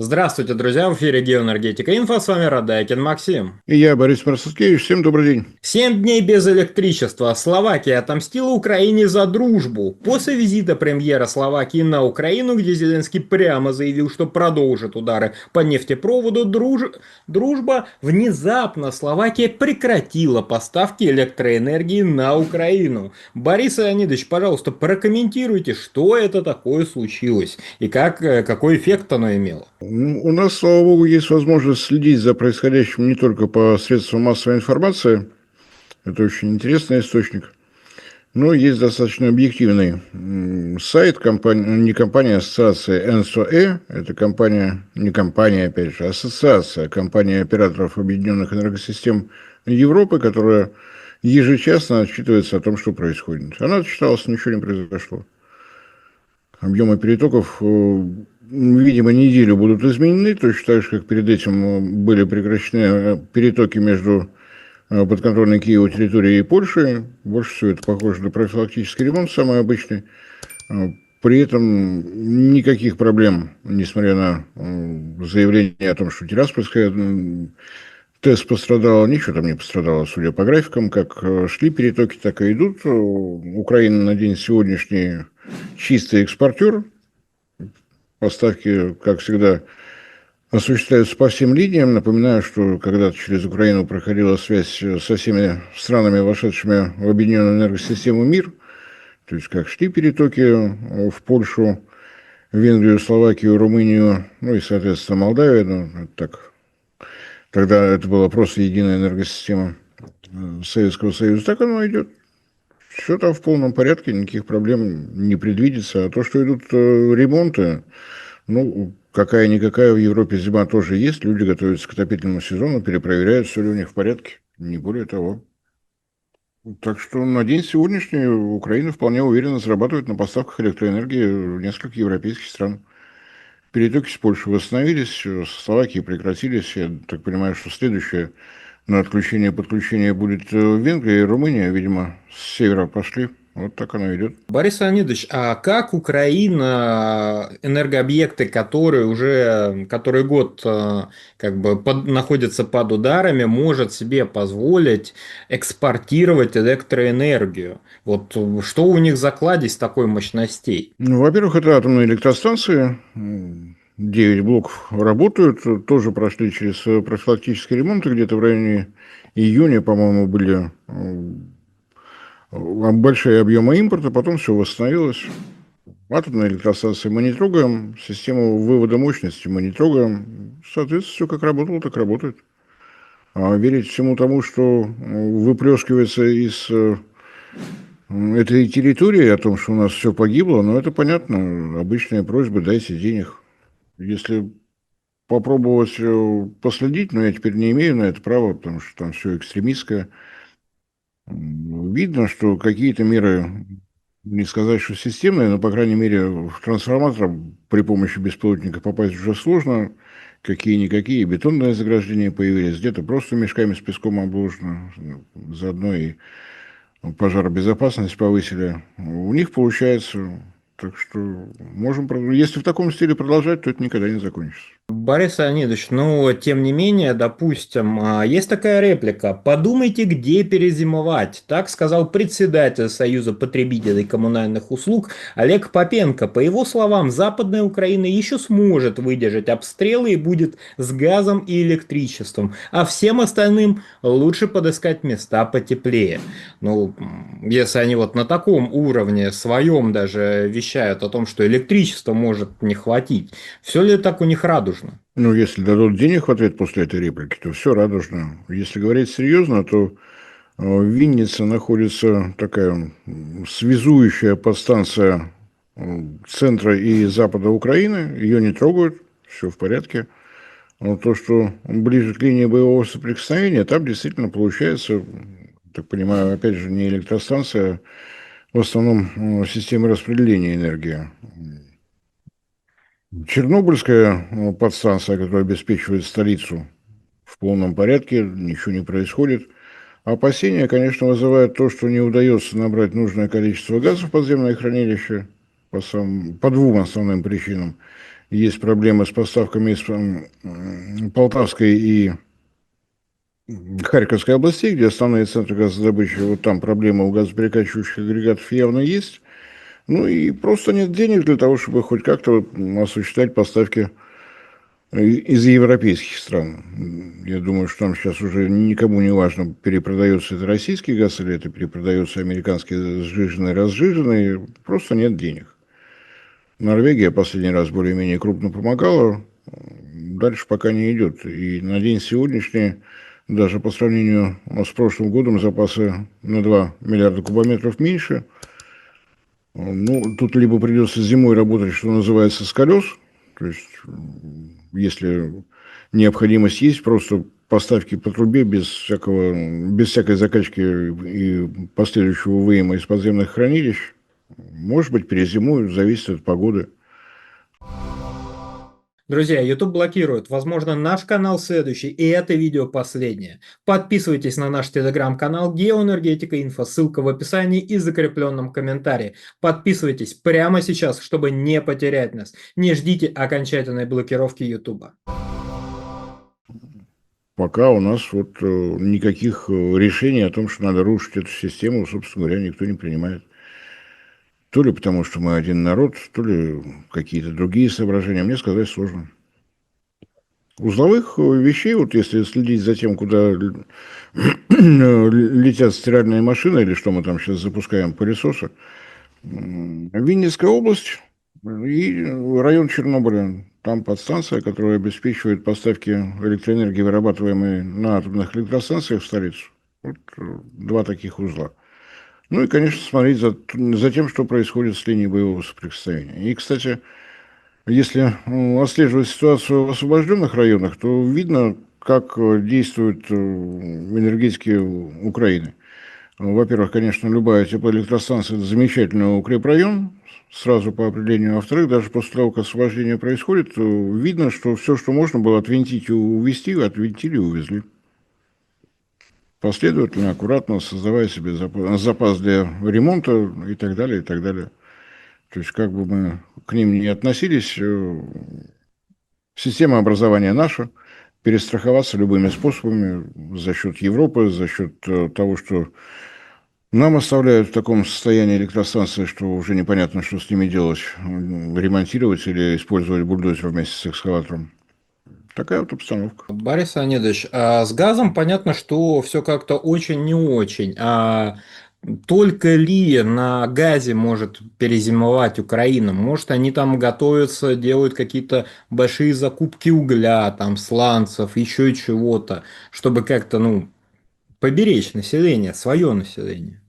Здравствуйте, друзья! В эфире Геоэнергетика Инфо. С вами Радайкин Максим. И я, Борис Марсовскевич. Всем добрый день. 7 дней без электричества. Словакия отомстила Украине за дружбу. После визита премьера Словакии на Украину, где Зеленский прямо заявил, что продолжит удары по нефтепроводу, дружба, внезапно Словакия прекратила поставки электроэнергии на Украину. Борис Леонидович, пожалуйста, прокомментируйте, что это такое случилось и какой эффект оно имело. У нас, слава богу, есть возможность следить за происходящим не только по средствам массовой информации. Это очень интересный источник. Но есть достаточно объективный сайт, не компания, а ассоциация НСОЭ. Это компания, не компания, опять же, ассоциация компаний операторов объединенных энергосистем Европы, которая ежечасно отчитывается о том, что происходит. Она отчиталась, ничего не произошло. Объемы перетоков, видимо, неделю будут изменены, точно так же, как перед этим были прекращены перетоки между подконтрольной Киеву территорией и Польшей. Больше всего это похоже на профилактический ремонт, самый обычный. При этом никаких проблем, несмотря на заявление о том, что Тираспольская ТЭС пострадала, ничего там не пострадало, судя по графикам, как шли перетоки, так и идут. Украина на день сегодняшний чистый экспортер. Поставки, как всегда, осуществляются по всем линиям. Напоминаю, что когда-то через Украину проходила связь со всеми странами, вошедшими в объединенную энергосистему МИР. То есть, как шли перетоки в Польшу, Венгрию, Словакию, Румынию, ну и, соответственно, Молдавию. Ну, это так. Тогда это была просто единая энергосистема Советского Союза. Так оно идет. Все там в полном порядке, никаких проблем не предвидится. А то, что идут ремонты, ну, какая-никакая в Европе зима тоже есть. Люди готовятся к отопительному сезону, перепроверяют, все ли у них в порядке. Не более того. Так что на день сегодняшний Украина вполне уверенно зарабатывает на поставках электроэнергии в несколько европейских стран. Перетоки с Польши восстановились, с Словакии прекратились. Я так понимаю, что следующее на подключение будет Венгрия и Румыния, видимо, с севера пошли. Вот так оно идет. Борис Леонидович, а как Украина, энергообъекты, которые уже который год находятся под ударами, может себе позволить экспортировать электроэнергию? Вот что у них в закладе с такой мощностей? Ну, во-первых, это атомные электростанции. 9 блоков работают, тоже прошли через профилактические ремонты, где-то в районе июня, по-моему, были большие объемы импорта, потом все восстановилось. Атомные электростанции мы не трогаем, систему вывода мощности мы не трогаем. Соответственно, все как работало, так работает. А верить всему тому, что выплескивается из этой территории, о том, что у нас все погибло, ну, это понятно. Обычная просьба: дайте денег. Если попробовать последить, но я теперь не имею на это права, потому что там все экстремистское. Видно, что какие-то меры, не сказать, что системные, но, по крайней мере, в трансформатор при помощи беспилотника попасть уже сложно. Какие-никакие бетонные заграждения появились, где-то просто мешками с песком обложено, заодно и пожаробезопасность повысили. У них получается, так что можем, если в таком стиле продолжать, то это никогда не закончится. Борис Леонидович, ну, тем не менее, допустим, есть такая реплика: подумайте, где перезимовать. Так сказал председатель Союза потребителей коммунальных услуг Олег Попенко. По его словам, Западная Украина еще сможет выдержать обстрелы и будет с газом и электричеством, а всем остальным лучше подыскать места потеплее. Ну, если они вот на таком уровне своем даже вещают о том, что электричества может не хватить, все ли так у них радужно? Ну, если дадут денег в ответ после этой реплики, то все радужно. Если говорить серьезно, то в Виннице находится такая связующая подстанция центра и запада Украины. Ее не трогают, все в порядке. Но то, что ближе к линии боевого соприкосновения, там действительно получается, так понимаю, опять же, не электростанция, а в основном система распределения энергии. Чернобыльская подстанция, которая обеспечивает столицу, в полном порядке, ничего не происходит. Опасения, конечно, вызывает то, что не удается набрать нужное количество газа в подземное хранилище по двум основным причинам. есть проблемы с поставками из Полтавской и Харьковской областей, где основные центры газодобычи, вот там проблемы у газоперекачивающих агрегатов явно есть. Ну и просто нет денег для того, чтобы хоть как-то осуществлять поставки из европейских стран. Я думаю, что там сейчас уже никому не важно, перепродается это российский газ или это перепродается американский сжиженный, разжиженный. Просто нет денег. Норвегия последний раз более-менее крупно помогала, дальше пока не идет. И на день сегодняшний, даже по сравнению с прошлым годом, запасы на 2 миллиарда кубометров меньше. Ну, тут либо придется зимой работать, что называется, с колес, то есть, если необходимость есть, просто поставки по трубе без всякой закачки и последующего выема из подземных хранилищ, может быть, перезимуют, зависит от погоды. Друзья, YouTube блокирует, возможно, наш канал следующий, и это видео последнее. Подписывайтесь на наш телеграм-канал Геоэнергетика Инфо, ссылка в описании и закрепленном комментарии. Подписывайтесь прямо сейчас, чтобы не потерять нас. Не ждите окончательной блокировки YouTube. Пока у нас вот никаких решений о том, что надо рушить эту систему, собственно говоря, никто не принимает. То ли потому, что мы один народ, то ли какие-то другие соображения. Мне сказать сложно. Узловых вещей, вот если следить за тем, куда летят стиральные машины, или что мы там сейчас запускаем, пылесосы, Винницкая область и район Чернобыля. Там подстанция, которая обеспечивает поставки электроэнергии, вырабатываемой на атомных электростанциях в столицу. Вот два таких узла. Ну и, конечно, смотреть за тем, что происходит с линией боевого соприкосновения. И, кстати, если отслеживать ситуацию в освобожденных районах, то видно, как действуют энергетики Украины. Во-первых, конечно, любая теплоэлектростанция – это замечательный укрепрайон, сразу по определению. Во-вторых, даже после того, как освобождение происходит, видно, что все, что можно было отвинтить и увезти, отвинтили и увезли. Последовательно, аккуратно, создавая себе запас для ремонта и так далее, и так далее. То есть, как бы мы к ним ни относились, система образования наша, перестраховаться любыми способами за счет Европы, за счет того, что нам оставляют в таком состоянии электростанции, что уже непонятно, что с ними делать, ремонтировать или использовать бульдозер вместе с экскаватором. Такая вот обстановка. Борис Леонидович, а с газом понятно, что все как-то очень не очень. А только ли на газе может перезимовать Украина? Может, они там готовятся, делают какие-то большие закупки угля, там, сланцев, еще и чего-то, чтобы как-то, ну, поберечь население, свое население?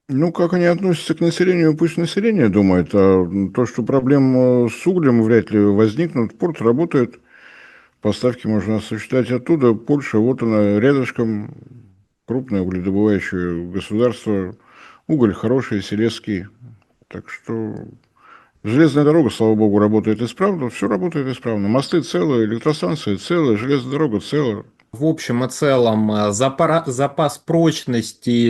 Ну, как они относятся к населению, пусть население думает. А то, что проблем с углем вряд ли возникнут, порт работает, поставки можно осуществлять оттуда. Польша, вот она рядышком, крупное угледобывающее государство. Уголь хороший, селезский. Так что железная дорога, слава богу, работает исправно. Все работает исправно. Мосты целые, электростанции целые, железная дорога целая. В общем и целом запас прочности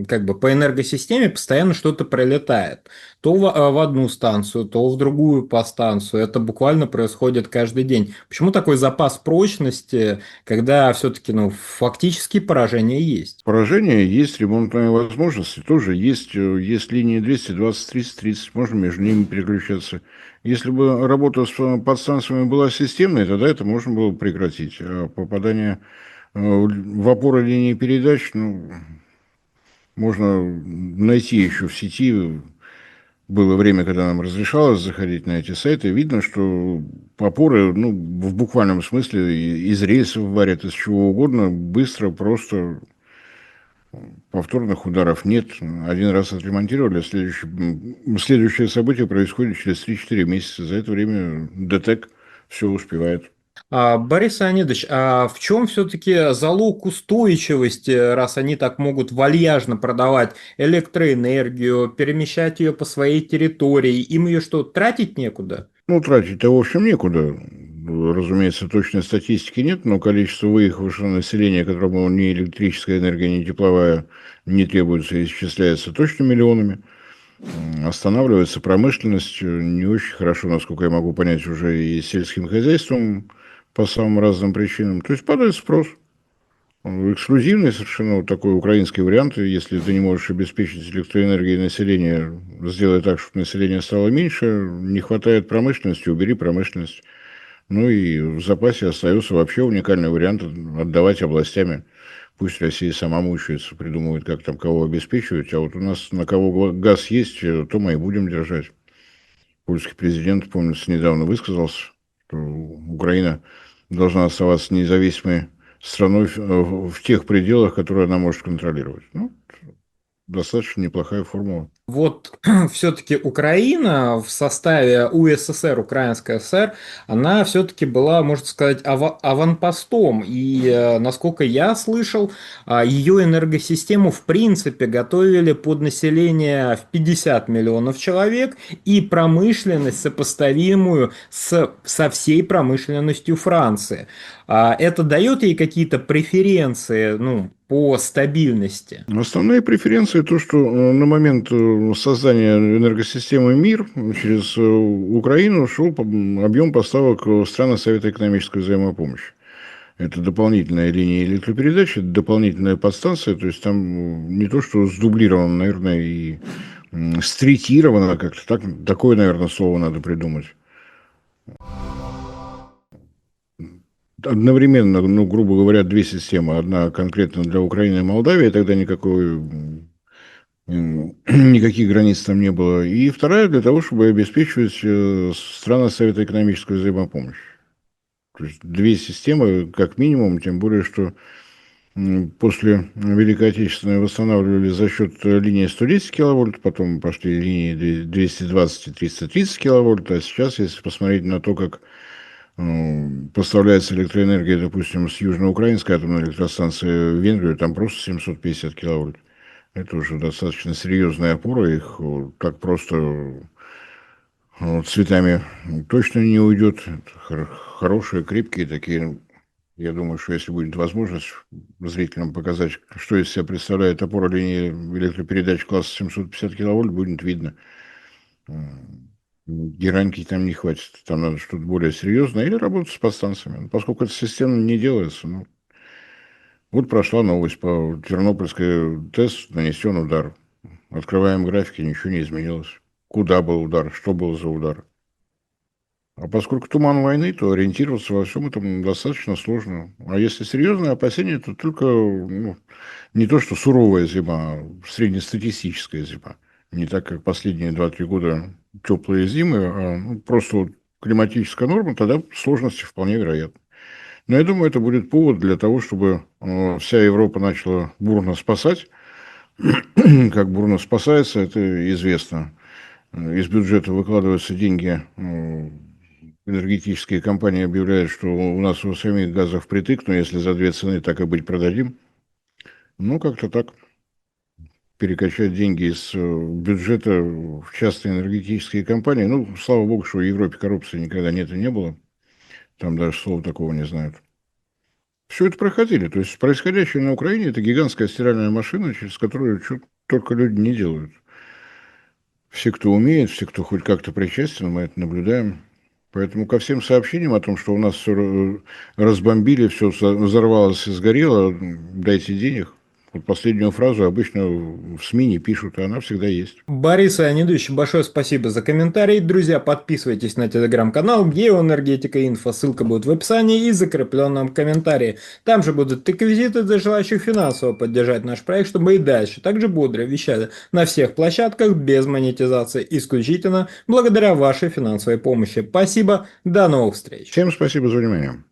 как бы по энергосистеме постоянно что-то прилетает. То в одну станцию, то в другую по станцию. Это буквально происходит каждый день. Почему такой запас прочности, когда все-таки ну, фактически поражение есть? Поражение есть, ремонтные возможности тоже есть. Есть линии 220, 300, 30, можно между ними переключаться. Если бы работа с подстанциями была системной, тогда это можно было бы прекратить. А попадание в опоры линии передач, ну, можно найти еще в сети. Было время, когда нам разрешалось заходить на эти сайты. Видно, что опоры, ну, в буквальном смысле, из рельсов варят, из чего угодно, быстро, просто. Повторных ударов нет. Один раз отремонтировали, следующее событие происходит через 3-4 месяца. За это время ДТЭК все успевает. Борис Леонидович, а в чем все-таки залог устойчивости, раз они так могут вальяжно продавать электроэнергию, перемещать ее по своей территории? Им ее что, тратить некуда? Ну, тратить-то, в общем, некуда. Разумеется, точной статистики нет, но количество выехавшего населения, которому ни электрическая энергия, ни тепловая не требуется, исчисляется точно миллионами. Останавливается промышленность, не очень хорошо, насколько я могу понять, уже и сельским хозяйством по самым разным причинам. То есть падает спрос. Эксклюзивный совершенно вот такой украинский вариант. Если ты не можешь обеспечить электроэнергией население, сделай так, чтобы население стало меньше, не хватает промышленности, убери промышленность. Ну и в запасе остается вообще уникальный вариант отдавать областями. Пусть Россия сама мучается, придумывает, как там кого обеспечивать. А вот у нас на кого газ есть, то мы и будем держать. Польский президент, помнится, недавно высказался, что Украина должна оставаться независимой страной в тех пределах, которые она может контролировать. Ну, достаточно неплохая формула. Вот все-таки Украина в составе УССР, Украинская ССР, она все-таки была, можно сказать, аванпостом. И, насколько я слышал, ее энергосистему в принципе готовили под население в 50 миллионов человек и промышленность, сопоставимую со всей промышленностью Франции. Это дает ей какие-то преференции, ну, по стабильности? Основные преференции то, что на момент создания энергосистемы МИР через Украину шел объем поставок в страны Совета экономической взаимопомощи. Это дополнительная линия электропередач, это дополнительная подстанция, то есть там не то, что сдублировано, наверное, и стретировано как-то, так, такое, наверное, слово надо придумать. Одновременно, ну, грубо говоря, две системы. Одна конкретно для Украины и Молдавии, тогда никаких границ там не было. И вторая для того, чтобы обеспечивать страны Совета экономической взаимопомощи. То есть две системы, как минимум, тем более, что после Великой Отечественной восстанавливали за счет линии 110 киловольт, потом пошли линии 220 и 330 киловольт, а сейчас, если посмотреть на то, как поставляется электроэнергия, допустим, с южноукраинской атомной электростанции в Венгрию, там просто 750 киловольт. Это уже достаточно серьезная опора, их так просто цветами точно не уйдет. Это хорошие, крепкие такие. Я думаю, что если будет возможность зрителям показать, что из себя представляет опора линии электропередач класса 750 киловольт, будет видно. Гераньки там не хватит. Там надо что-то более серьезное или работать с подстанциями. Поскольку это системно не делается, ну, вот прошла новость по Тернопольской ТЭС, нанесен удар. Открываем графики, ничего не изменилось. Куда был удар, что был за удар. А поскольку туман войны, то ориентироваться во всем этом достаточно сложно. А если серьезные опасения, то только не то, что суровая зима, а среднестатистическая зима. Не так, как последние 2-3 года теплые зимы, а просто вот климатическая норма, тогда сложности вполне вероятны. Но я думаю, это будет повод для того, чтобы вся Европа начала бурно спасать. Как бурно спасается, это известно. Из бюджета выкладываются деньги. Энергетические компании объявляют, что у нас у самих газов притык, но если за две цены так и быть продадим. Ну, как-то так. Перекачать деньги из бюджета в частные энергетические компании. Ну, слава богу, что в Европе коррупции никогда нет и не было. Там даже слова такого не знают. Все это проходили. То есть происходящее на Украине – это гигантская стиральная машина, через которую только люди не делают. Все, кто умеет, все, кто хоть как-то причастен, мы это наблюдаем. Поэтому ко всем сообщениям о том, что у нас все разбомбили, все взорвалось и сгорело, дайте денег. Вот последнюю фразу обычно в СМИ не пишут, а она всегда есть. Борис Леонидович, большое спасибо за комментарий. Друзья, подписывайтесь на телеграм-канал Геоэнергетика Инфо. Ссылка будет в описании и закрепленном комментарии. Там же будут реквизиты для желающих финансово поддержать наш проект, чтобы мы и дальше также бодро вещали на всех площадках без монетизации, исключительно благодаря вашей финансовой помощи. Спасибо, до новых встреч. Всем спасибо за внимание.